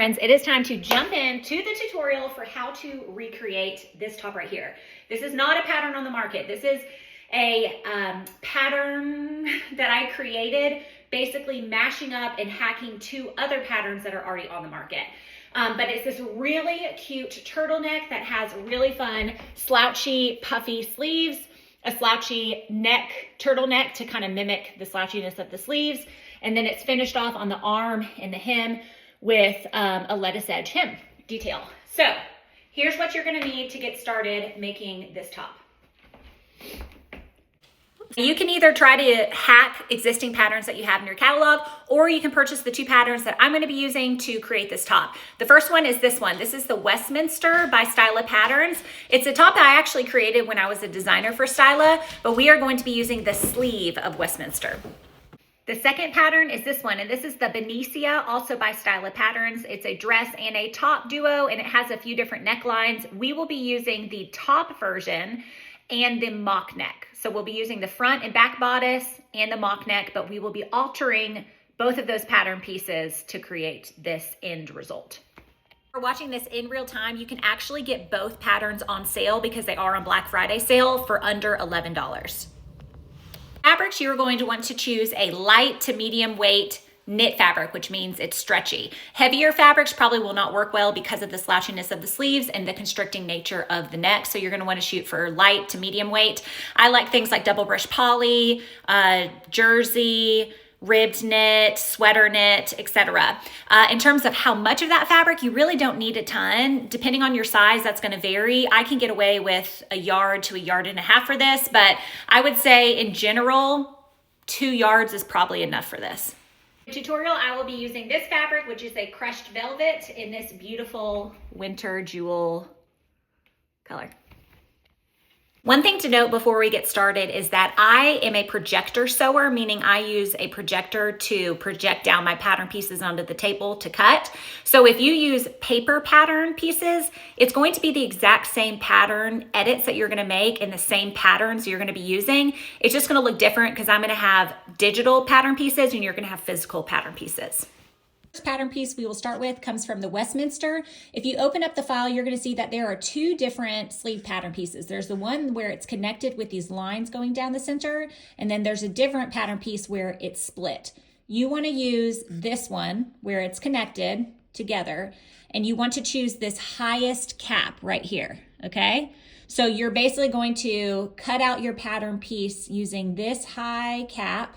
friends, it is time to jump into the tutorial for how to recreate this top right here. This is not a pattern on the market. This is a pattern that I created, basically mashing up and hacking two other patterns that are already on the market. But it's this really cute turtleneck that has really fun slouchy, puffy sleeves, a slouchy neck, turtleneck to kind of mimic the slouchiness of the sleeves. And then it's finished off on the arm and the hem with a lettuce edge hem detail. So here's what you're gonna need to get started making this top. You can either try to hack existing patterns that you have in your catalog, or you can purchase the two patterns that I'm going to be using to create this top. The first one is this one. This is the Westminster by Styla Patterns. It's a top that I actually created when I was a designer for Styla, but we are going to be using the sleeve of Westminster. The second pattern is this one, and this is the Benicia, also by Styla Patterns. It's a dress and a top duo, and it has a few different necklines. We will be using the top version and the mock neck. So we'll be using the front and back bodice and the mock neck, but we will be altering both of those pattern pieces to create this end result. For watching this in real time, you can actually get both patterns on sale because they are on Black Friday sale for under $11. Fabrics, you're going to want to choose a light to medium weight knit fabric, which means it's stretchy. Heavier fabrics probably will not work well because of the slouchiness of the sleeves and the constricting nature of the neck. So you're gonna wanna shoot for light to medium weight. I like things like double brush poly, jersey, ribbed knit, sweater knit, etc. In terms of how much of that fabric, you really don't need a ton. Depending on your size, that's gonna vary. I can get away with a yard to a yard and a half for this, but I would say in general, 2 yards is probably enough for this. Tutorial, I will be using this fabric, which is a crushed velvet in this beautiful winter jewel color. One thing to note before we get started is that I am a projector sewer, meaning I use a projector to project down my pattern pieces onto the table to cut. So if you use paper pattern pieces, it's going to be the exact same pattern edits that you're gonna make and the same patterns you're gonna be using. It's just gonna look different because I'm gonna have digital pattern pieces and you're gonna have physical pattern pieces. First pattern piece we will start with comes from the Westminster. If you open up the file, you're going to see that there are two different sleeve pattern pieces. There's the one where it's connected with these lines going down the center, and then there's a different pattern piece where it's split. You want to use this one where it's connected together, and you want to choose this highest cap right here, okay? So you're basically going to cut out your pattern piece using this high cap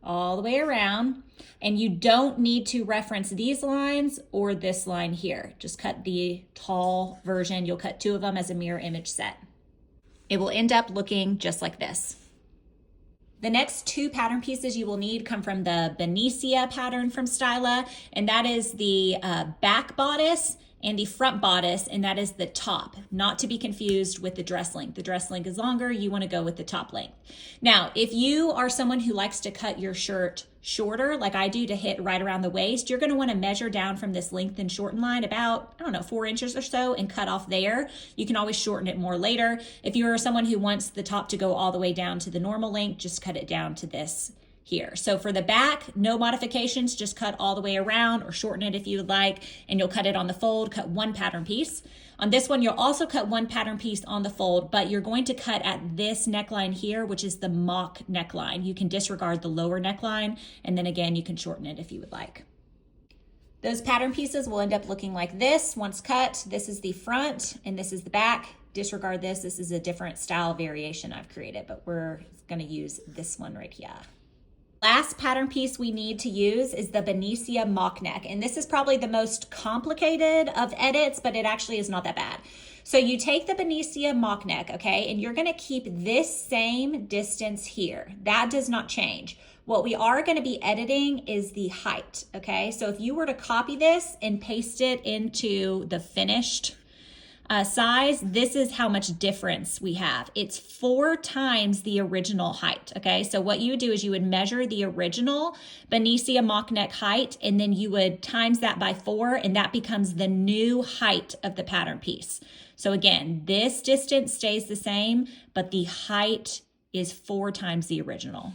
all the way around, and you don't need to reference these lines or this line here. Just cut the tall version. You'll cut 2 of them as a mirror image set. It will end up looking just like this. The next 2 pattern pieces you will need come from the Benicia pattern from Styla, and that is the back bodice and the front bodice, and that is the top, not to be confused with the dress length. The dress length is longer, you wanna go with the top length. Now, if you are someone who likes to cut your shirt shorter, like I do to hit right around the waist, you're gonna wanna measure down from this length and shorten line about, 4 inches or so and cut off there. You can always shorten it more later. If you're someone who wants the top to go all the way down to the normal length, just cut it down to this here. So for the back, no modifications, just cut all the way around or shorten it if you would like, and you'll cut it on the fold, cut 1 pattern piece. On this one, you'll also cut 1 pattern piece on the fold, but you're going to cut at this neckline here, which is the mock neckline. You can disregard the lower neckline, and then again, you can shorten it if you would like. Those pattern pieces will end up looking like this. Once cut, this is the front and this is the back. Disregard this. This is a different style variation I've created, but we're gonna use this one right here. Last pattern piece we need to use is the Benicia mock neck. And this is probably the most complicated of edits, but it actually is not that bad. So you take the Benicia mock neck, okay, and you're gonna keep this same distance here. That does not change. What we are gonna be editing is the height, okay? So if you were to copy this and paste it into the finished size, this is how much difference we have. It's 4 times the original height, okay? So what you would do is you would measure the original Benicia mock neck height, and then you would times that by 4, and that becomes the new height of the pattern piece. So again, this distance stays the same, but the height is 4 times the original.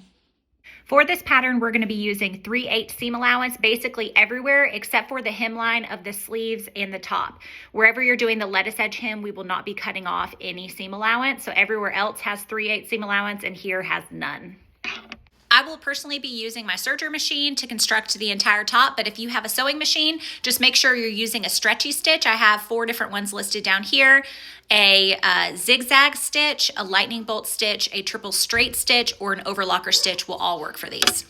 For this pattern, we're going to be using 3/8 seam allowance basically everywhere except for the hemline of the sleeves and the top. Wherever you're doing the lettuce edge hem, we will not be cutting off any seam allowance. So everywhere else has 3/8 seam allowance and here has none. I will personally be using my serger machine to construct the entire top, but if you have a sewing machine, just make sure you're using a stretchy stitch. I have 4 different ones listed down here: a zigzag stitch, a lightning bolt stitch, a triple straight stitch, or an overlocker stitch will all work for these.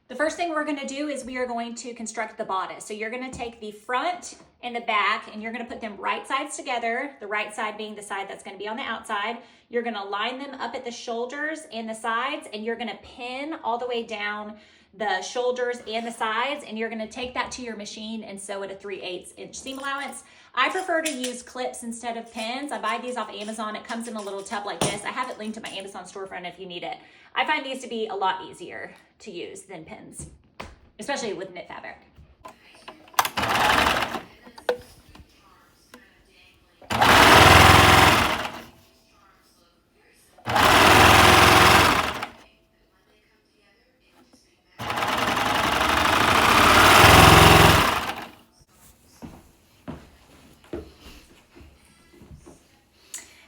The first thing we're going to do is we are going to construct the bodice. So you're going to take the front and the back and you're going to put them right sides together, the right side being the side that's going to be on the outside. You're going to line them up at the shoulders and the sides, and you're going to pin all the way down the shoulders and the sides, and you're going to take that to your machine and sew at a 3/8 inch seam allowance. I prefer to use clips instead of pins. I buy these off Amazon. It comes in a little tub like this. I have it linked to my Amazon storefront if you need it. I find these to be a lot easier to use than pins, especially with knit fabric.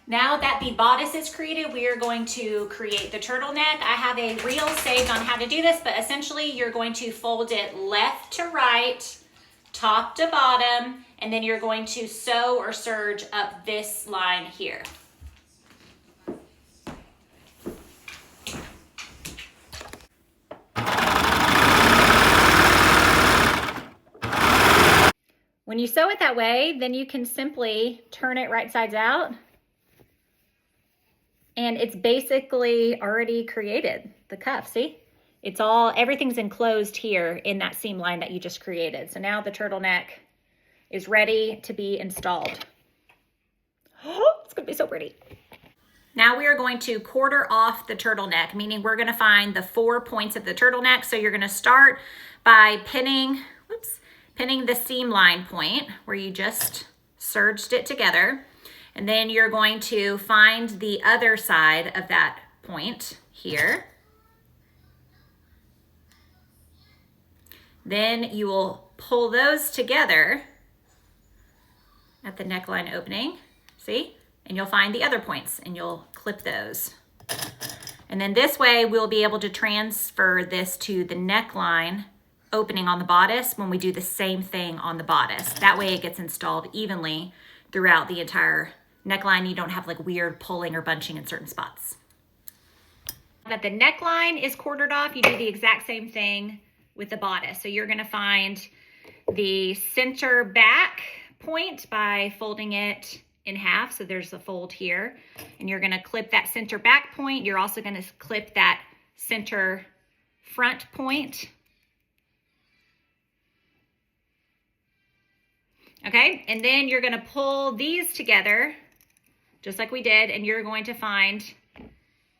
Now that the bodice is created, we are going to create the turtleneck. I have a reel saved on how to do this, but essentially you're going to fold it left to right, top to bottom, and then you're going to sew or serge up this line here. When you sew it that way, then you can simply turn it right sides out. And it's basically already created, the cuff, see? It's all, everything's enclosed here in that seam line that you just created. So now the turtleneck is ready to be installed. Oh, it's gonna be so pretty. Now we are going to quarter off the turtleneck, meaning we're gonna find the 4 points of the turtleneck. So you're gonna start by pinning the seam line point where you just serged it together. And then you're going to find the other side of that point here. Then you will pull those together at the neckline opening, see? And you'll find the other points and you'll clip those. And then this way we'll be able to transfer this to the neckline opening on the bodice when we do the same thing on the bodice. That way it gets installed evenly throughout the entire neckline. You don't have like weird pulling or bunching in certain spots. That the neckline is quartered off, you do the exact same thing with the bodice. So you're gonna find the center back point by folding it in half. So there's a fold here, and you're gonna clip that center back point. You're also gonna clip that center front point. Okay, and then you're gonna pull these together just like we did, and you're going to find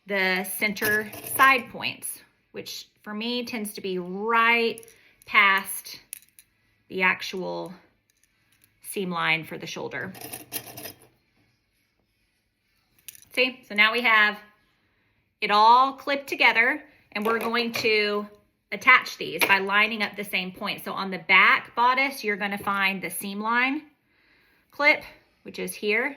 the center side points, which for me tends to be right past the actual seam line for the shoulder. See, so now we have it all clipped together, and we're going to attach these by lining up the same point. So on the back bodice, you're gonna find the seam line clip, which is here,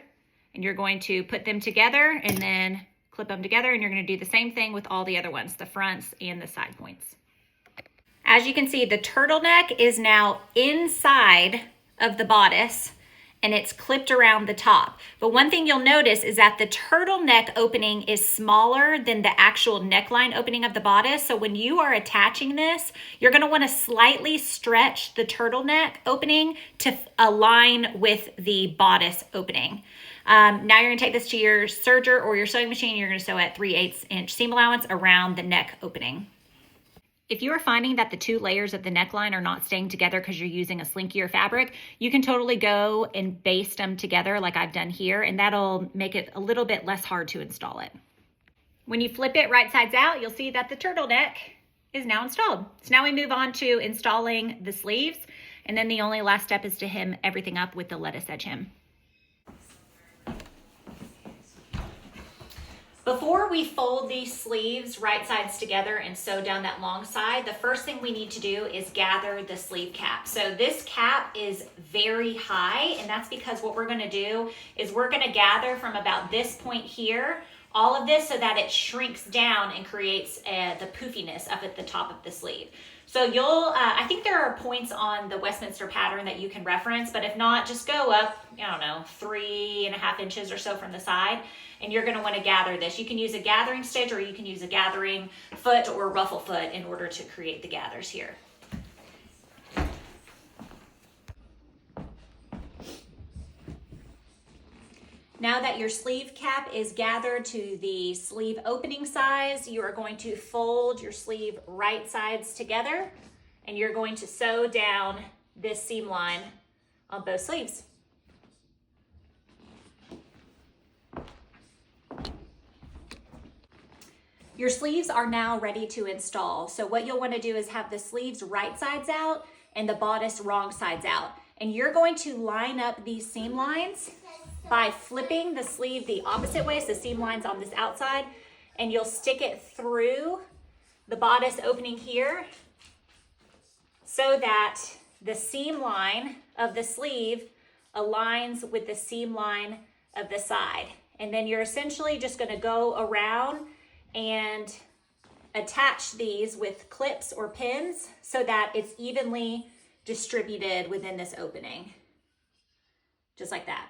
and you're going to put them together and then clip them together, and you're gonna do the same thing with all the other ones, the fronts and the side points. As you can see, the turtleneck is now inside of the bodice and it's clipped around the top. But one thing you'll notice is that the turtleneck opening is smaller than the actual neckline opening of the bodice. So when you are attaching this, you're gonna wanna slightly stretch the turtleneck opening to align with the bodice opening. Now you're gonna take this to your serger or your sewing machine. You're gonna sew at 3/8 inch seam allowance around the neck opening. If you are finding that the 2 layers of the neckline are not staying together because you're using a slinkier fabric, you can totally go and baste them together like I've done here, and that'll make it a little bit less hard to install it. When you flip it right sides out, you'll see that the turtleneck is now installed. So now we move on to installing the sleeves, and then the only last step is to hem everything up with the lettuce edge hem. Before we fold these sleeves right sides together and sew down that long side, the first thing we need to do is gather the sleeve cap. So this cap is very high, and that's because what we're gonna do is we're gonna gather from about this point here, all of this so that it shrinks down and creates the poofiness up at the top of the sleeve. So I think there are points on the Westminster pattern that you can reference, but if not, just go up, I don't know, 3.5 inches or so from the side, and you're gonna wanna gather this. You can use a gathering stitch or you can use a gathering foot or ruffle foot in order to create the gathers here. Now that your sleeve cap is gathered to the sleeve opening size, you are going to fold your sleeve right sides together, and you're going to sew down this seam line on both sleeves. Your sleeves are now ready to install. So what you'll want to do is have the sleeves right sides out and the bodice wrong sides out. And you're going to line up these seam lines by flipping the sleeve the opposite way, so the seam line's on this outside, and you'll stick it through the bodice opening here so that the seam line of the sleeve aligns with the seam line of the side. And then you're essentially just gonna go around and attach these with clips or pins so that it's evenly distributed within this opening, just like that.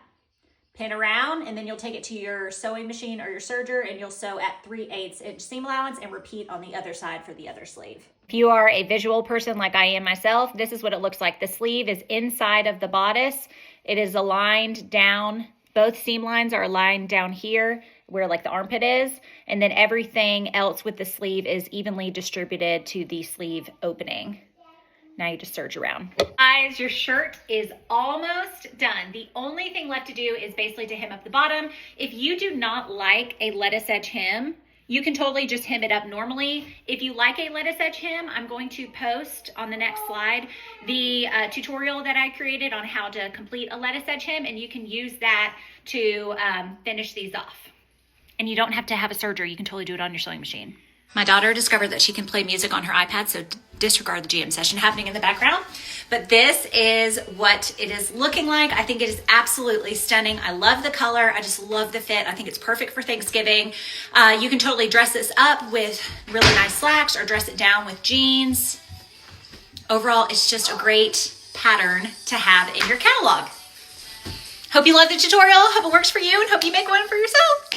Pin around, and then you'll take it to your sewing machine or your serger and you'll sew at 3/8 inch seam allowance and repeat on the other side for the other sleeve. If you are a visual person like I am myself, this is what it looks like. The sleeve is inside of the bodice. It is aligned down. Both seam lines are aligned down here where like the armpit is, and then everything else with the sleeve is evenly distributed to the sleeve opening. Now you just serge around. Guys, your shirt is almost done. The only thing left to do is basically to hem up the bottom. If you do not like a lettuce edge hem, you can totally just hem it up normally. If you like a lettuce edge hem, I'm going to post on the next slide the tutorial that I created on how to complete a lettuce edge hem, and you can use that to finish these off. And you don't have to have a serger. You can totally do it on your sewing machine. My daughter discovered that she can play music on her iPad, so disregard the jam session happening in the background. But this is what it is looking like. I think it is absolutely stunning. I love the color. I just love the fit. I think it's perfect for Thanksgiving. You can totally dress this up with really nice slacks or dress it down with jeans. Overall, it's just a great pattern to have in your catalog. Hope you love the tutorial. Hope it works for you, and hope you make one for yourself.